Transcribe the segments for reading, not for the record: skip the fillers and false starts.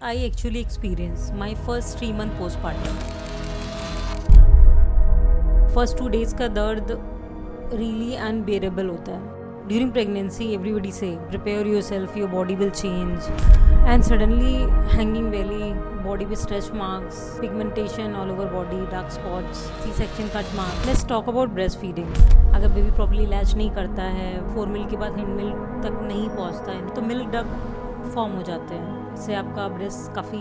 I actually experienced my first 3 month postpartum. First 2 days का दर्द really unbearable होता है. During pregnancy, everybody say, prepare yourself, your body will change. And suddenly, hanging belly, body with stretch marks, pigmentation all over body, dark spots, C-section cut mark. Let's talk about breastfeeding. अगर baby properly latch नहीं करता है, 4 milk के बाद hind milk तक नहीं पहुंचता है, तो मिल्क डग फॉर्म हो जाते हैं. इससे आपका ब्रेस्ट काफ़ी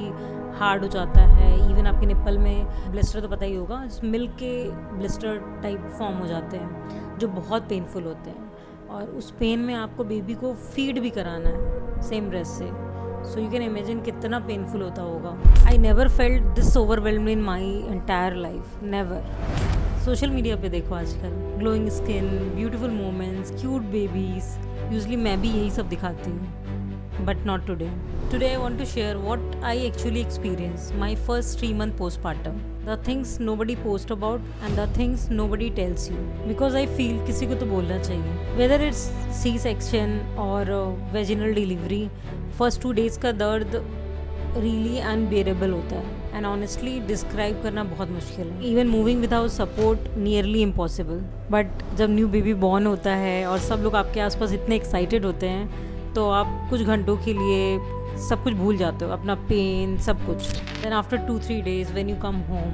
हार्ड हो जाता है. इवन आपके निप्पल में ब्लिस्टर तो पता ही होगा, मिल्क के ब्लिस्टर टाइप फॉर्म हो जाते हैं जो बहुत पेनफुल होते हैं. और उस पेन में आपको बेबी को फीड भी कराना है सेम ब्रेस्ट से. सो यू कैन इमेजिन कितना पेनफुल होता होगा. I never felt this overwhelmed in my entire life, never. Social media पे देखो आजकल glowing skin, beautiful moments, cute babies. Usually मैं भी यही सब दिखाती हूँ, but not today. Today I want to share what I actually experienced my first 3 month postpartum. The things nobody posts about and the things nobody tells you. Because I feel किसी को तो बोलना चाहिए. Whether it's C-section or vaginal delivery, first 2 days का दर्द really unbearable होता है. And honestly describe करना बहुत मुश्किल है. Even moving without support nearly impossible. But जब न्यू बेबी बॉर्न होता है और सब लोग आपके आसपास इतने एक्साइटेड होते हैं, तो आप कुछ घंटों के लिए सब कुछ भूल जाते हो, अपना पेन सब कुछ. Then after 2-3 days when you come home,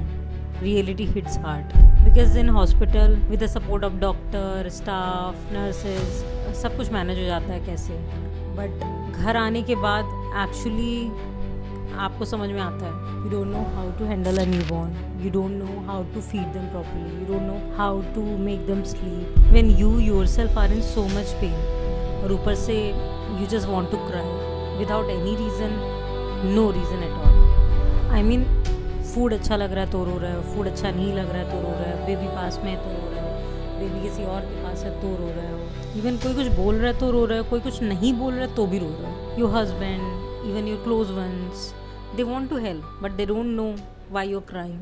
reality hits hard. Because in hospital with the support of doctor, staff, nurses, सब कुछ मैनेज हो जाता है कैसे. बट घर आने के बाद एक्चुअली आपको समझ में आता है. You don't know how to handle a newborn, you don't know how to feed them properly, you don't know how to make them sleep when you yourself are in so much pain. और ऊपर से you just want to cry without any reason, no reason at all. I mean, food अच्छा लग रहा है तो रो रहा है, फूड अच्छा नहीं लग रहा है तो रो रहा है, बेबी पास में है तो रो रहा है, बेबी किसी और के पास है तो रो रहा है. इवन कोई कुछ बोल रहा है तो रो रहा है, कोई कुछ नहीं बोल रहा है तो भी रो रहा है. Your husband, even your close ones, they want to help but they don't know why you're crying.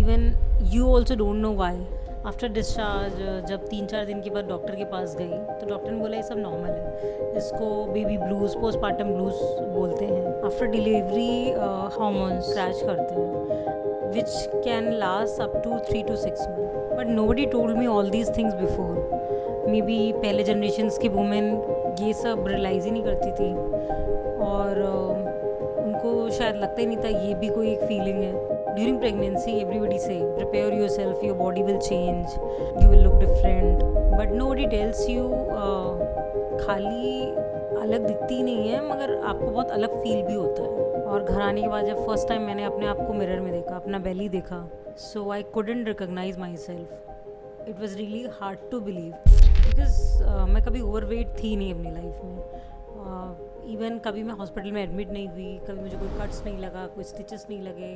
Even you also don't know why. After discharge जब 3-4 दिन के बाद डॉक्टर के पास गई तो डॉक्टर ने बोला ये सब नॉर्मल है, इसको बेबी ब्लूज़, पोस्टपार्टम ब्लूज़ बोलते हैं. आफ्टर डिलीवरी हार्मोन्स क्रैश करते हैं which can last up to 3 to 6 months. But nobody told me all these things before. Maybe पहले जनरेशन्स की वुमेन ये सब रियलाइज़ ही नहीं करती थी और उनको शायद लगता ही नहीं था ये भी कोई एक फीलिंग है. During pregnancy, everybody say, prepare yourself, your body will change, you will look different. But nobody tells you, खाली अलग दिखती नहीं है मगर आपको बहुत अलग फील भी होता है. और घर आने के बाद जब फर्स्ट टाइम मैंने अपने आप को मिरर में देखा, अपना बेली देखा, सो आई couldn't recognize myself. It was really hard to believe because मैं कभी ओवरवेट थी नहीं अपनी लाइफ में. इवन कभी मैं हॉस्पिटल में एडमिट नहीं हुई, कभी मुझे कोई कट्स नहीं लगा, कोई स्टिचेस नहीं लगे,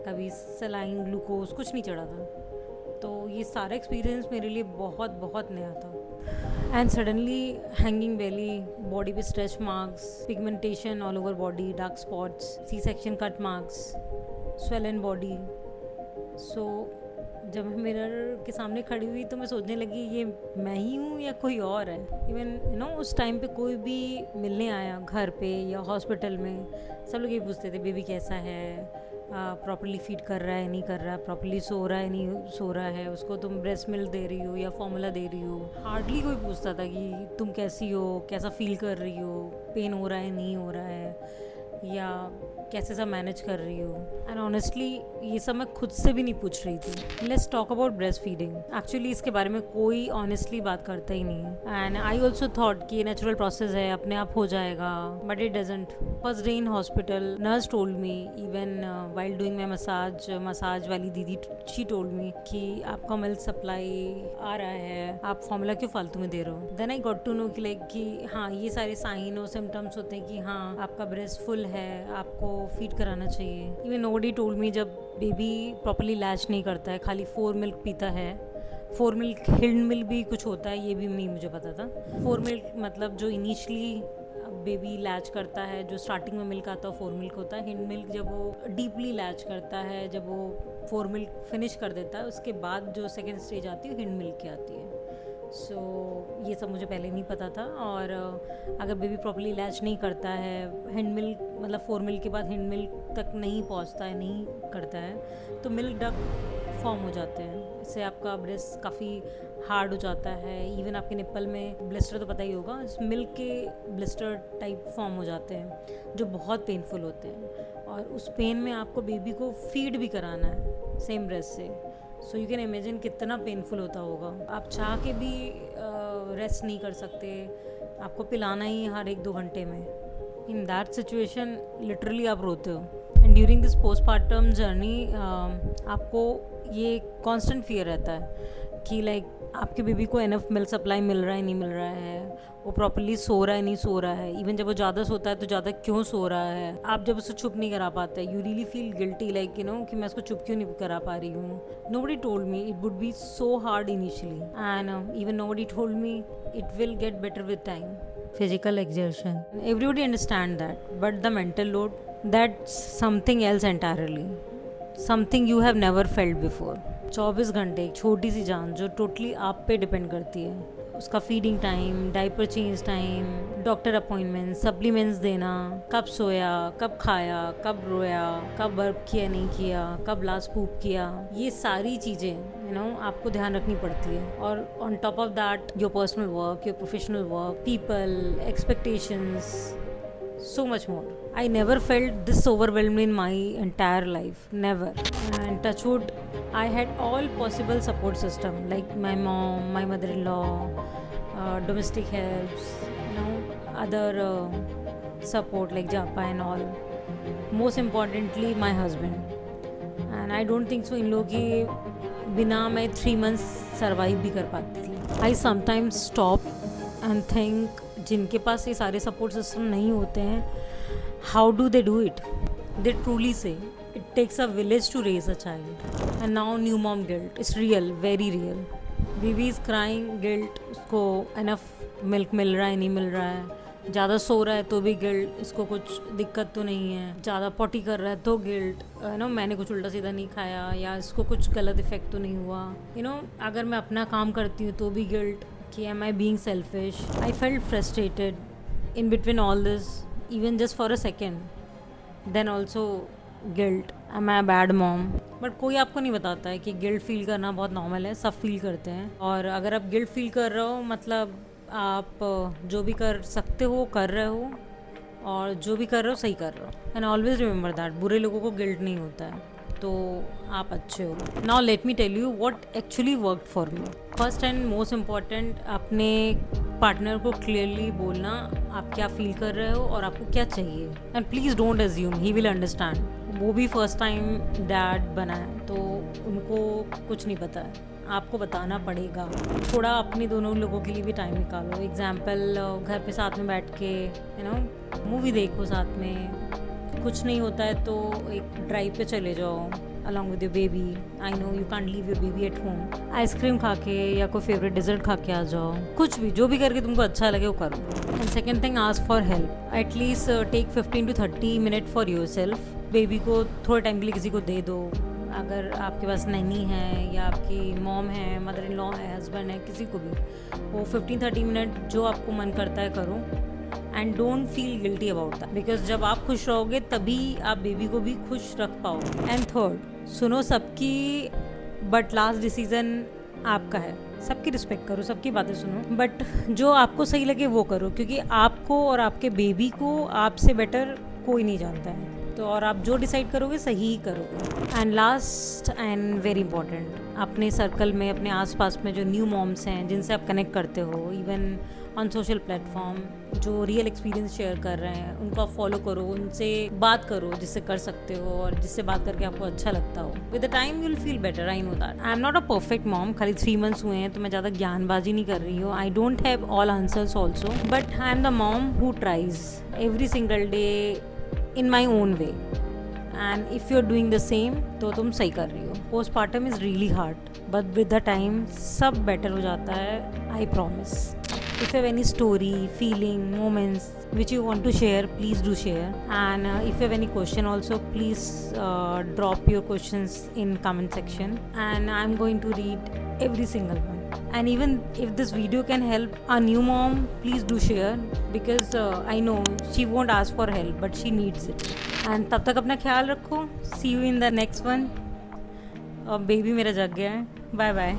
कभी सलाइन, ग्लूकोज कुछ नहीं चढ़ा था. तो ये सारा एक्सपीरियंस मेरे लिए बहुत बहुत नया था. And suddenly hanging belly, body पे stretch marks, pigmentation all over body, dark spots, C-section cut marks, swollen body. So जब मैं मिरर के सामने खड़ी हुई तो मैं सोचने लगी ये मैं ही हूँ या कोई और है. इवन यू नो उस टाइम पे कोई भी मिलने आया घर पे या हॉस्पिटल में, सब लोग ये पूछते थे बेबी कैसा है, प्रॉपर्ली फीड कर रहा है नहीं कर रहा, प्रॉपर्ली सो रहा है नहीं सो रहा है, उसको तुम ब्रेस्ट मिल्क दे रही हो या फॉर्मूला दे रही हो. हार्डली कोई पूछता था कि तुम कैसी हो, कैसा फील कर रही हो, पेन हो रहा है नहीं हो रहा है, या कैसे सब मैनेज कर रही हो. एंड ऑनेस्टली ये सब मैं खुद से भी नहीं पूछ रही थी. Let's talk about breast feeding. Actually इसके बारे में कोई ऑनेस्टली बात करता ही नहीं है. एंड आई ऑल्सो थॉट कि ये नेचुरल प्रोसेस है, अपने आप हो जाएगा, but it doesn't. First day in hospital nurse told me, even while doing my massage वाली दीदी, शी टोल्ड मी कि आपका मिल्क सप्लाई आ रहा है, आप फॉर्मूला क्यों फालतू में दे रहे हो. Then I got to know कि लाइक कि हाँ ये सारे साइन और सिम्टम्स होते हैं कि हाँ आपका ब्रेस्ट फुल है, आपको फीड कराना चाहिए. इवन नोबडी टोल्ड मी जब बेबी प्रॉपर्ली लैच नहीं करता है, खाली 4 मिल्क पीता है, 4 मिल्क हिंड मिल्क भी कुछ होता है ये भी नहीं मुझे पता था. 4 मिल्क मतलब जो इनिशियली बेबी लैच करता है, जो स्टार्टिंग में मिल्क आता है 4 मिल्क होता है. हिंड मिल्क जब वो डीपली लैच करता है, जब वो 4 मिल्क फिनिश कर देता है, उसके बाद जो सेकेंड स्टेज आती है हिंड मिल्क की आती है. सो ये सब मुझे पहले नहीं पता था। और अगर बेबी प्रॉपर्ली लैच नहीं करता है, हैंड मिल्क मतलब 4 मिल्क के बाद हैंड मिल्क तक नहीं पहुंचता है, नहीं करता है, तो मिल्क डक्ट फॉर्म हो जाते हैं। इससे आपका ब्रेस्ट काफ़ी हार्ड हो जाता है। इवन आपके निप्पल में ब्लिस्टर तो पता ही होगा, मिल्क के ब्लिस्टर टाइप फॉर्म हो जाते हैं जो बहुत पेनफुल होते हैं। और उस पेन में आपको बेबी को फीड भी कराना है सेम ब्रेस्ट से। सो यू कैन इमेजिन कितना पेनफुल होता होगा। आप चाह के भी रेस्ट नहीं कर सकते, आपको पिलाना ही हर 1-2 घंटे में। इन दैट सिचुएशन लिटरली आप रोते हो। And during this postpartum journey आपको ये कांस्टेंट फियर रहता है कि लाइक आपके बेबी को इनफ मिल्क सप्लाई मिल रहा है नहीं मिल रहा है, वो प्रॉपर्ली सो रहा है नहीं सो रहा है, इवन जब वो ज़्यादा सोता है तो ज़्यादा क्यों सो रहा है। आप जब उसे चुप नहीं करा पाते, you really feel guilty like you know कि मैं उसको चुप क्यों नहीं करा पा रही हूँ। Nobody told me it would be so hard initially and even nobody told me it will get better with time. Physical exertion, everybody understand that, but the mental load, that's something else entirely, something you have never felt before। 24 घंटे एक छोटी सी जान जो totally आप पे depend करती है, उसका feeding time, diaper change time, doctor appointment, supplements देना, कब सोया, कब खाया, कब रोया, कब बर्प किया नहीं किया, कब लास्ट पूप किया, ये सारी चीज़ें यू नो आपको ध्यान रखनी पड़ती है। और on top of that your personal work, your professional work, people, expectations, so much more। I never felt this overwhelmed in my entire life, never। And touch wood, I had all possible support system like my mom, my mother-in-law, domestic helps, you know, other support like Japa and all। Most importantly my husband। And I don't think so इन लोगों के बिना मैं 3 months survive भी कर पाती थी। I sometimes stop and think जिनके पास ये सारे सपोर्ट सिस्टम नहीं होते हैं, how do they do it. They truly say it takes a village to raise a child. And now new mom guilt it's real, very real. Baby is crying, guilt, उसको enough milk मिल रहा है नहीं मिल रहा है, ज़्यादा सो रहा है तो भी गिल्ट, इसको कुछ दिक्कत तो नहीं है, ज़्यादा पॉटी कर रहा है तो गिल्ट, यू नो मैंने कुछ उल्टा सीधा नहीं खाया या इसको कुछ गलत इफेक्ट तो नहीं हुआ, यू नो अगर मैं अपना काम करती हूँ तो भी गिल्ट कि am I being selfish। I felt frustrated in between all this, even just for a second। Then also guilt, am I a bad mom। But कोई आपको नहीं बताता है कि गिल्ट फील करना बहुत नॉर्मल है, सब फील करते हैं। और अगर आप गिल्ट फील कर रहे हो मतलब आप जो भी कर सकते हो कर रहे हो, और जो भी कर रहे हो सही कर रहे हो। एंड ऑलवेज रिमेंबर दैट बुरे लोगों को गिल्ट नहीं होता है, तो आप अच्छे हो। Now let me tell you what actually worked for me. First and most important, अपने पार्टनर को क्लियरली बोलना आप क्या फील कर रहे हो और आपको क्या चाहिए। And please don't assume, he will understand. वो भी फर्स्ट टाइम डैड बना है तो उनको कुछ नहीं पता है, आपको बताना पड़ेगा। थोड़ा अपने दोनों लोगों के लिए भी टाइम निकालो। एग्जाम्पल, घर पे साथ में बैठ के यू नो मूवी देखो साथ में, कुछ नहीं होता है तो एक ड्राइव पे चले जाओ along with your baby. I know you can't leave your baby at home. Ice cream खा के या कोई फेवरेट डिजर्ट खा के आ जाओ, कुछ भी जो भी करके तुमको अच्छा लगे वो करो। And second thing, ask for help. At least take 15 to 30 minute for yourself. Baby को थोड़े टाइम के लिए किसी को दे दो। अगर आपके पास नैनी है या आपकी मॉम है, मदर इन लॉ है, हस्बैंड है, किसी को भी, वो 15-30 मिनट जो आपको मन करता है करो। And don't feel guilty about that, because जब आप खुश रहोगे तभी आप बेबी को भी खुश रख पाओगे। एंड थर्ड, सुनो सबकी, बट लास्ट डिसीजन आपका है। सबकी रिस्पेक्ट करो, सबकी बातें सुनो, बट जो आपको सही लगे वो करो, क्योंकि आपको और आपके बेबी को आपसे बेटर कोई नहीं जानता है। तो और आप जो डिसाइड करोगे सही ही करोगे। And last and very important, अपने सर्कल में, अपने आसपास में जो न्यू मॉम्स हैं जिनसे आप कनेक्ट करते हो, इवन ऑन सोशल प्लेटफॉर्म, जो रियल एक्सपीरियंस शेयर कर रहे हैं उनको आप फॉलो करो, उनसे बात करो जिससे कर सकते हो और जिससे बात करके आपको अच्छा लगता हो। With the time you will feel better, I know that. I am not a perfect mom, खाली 3 months हुए हैं तो मैं ज़्यादा ज्ञानबाजी नहीं कर रही हूँ। I don't have all answers also, but I am the mom who tries every single day in my own way. And if you are doing the same तो तुम सही कर रही हो। Postpartum is really hard, but with the time सब better हो जाता है, I promise. If you have any story, feeling, moments which you want to share, please do share. And if you have any question also, please drop your questions in comment section. And I'm going to read every single one. And even if this video can help a new mom, please do share, because I know she won't ask for help but she needs it. And तब तक अपना ख्याल रखो. See you in the next one. अब baby मेरा जग गया है. Bye bye.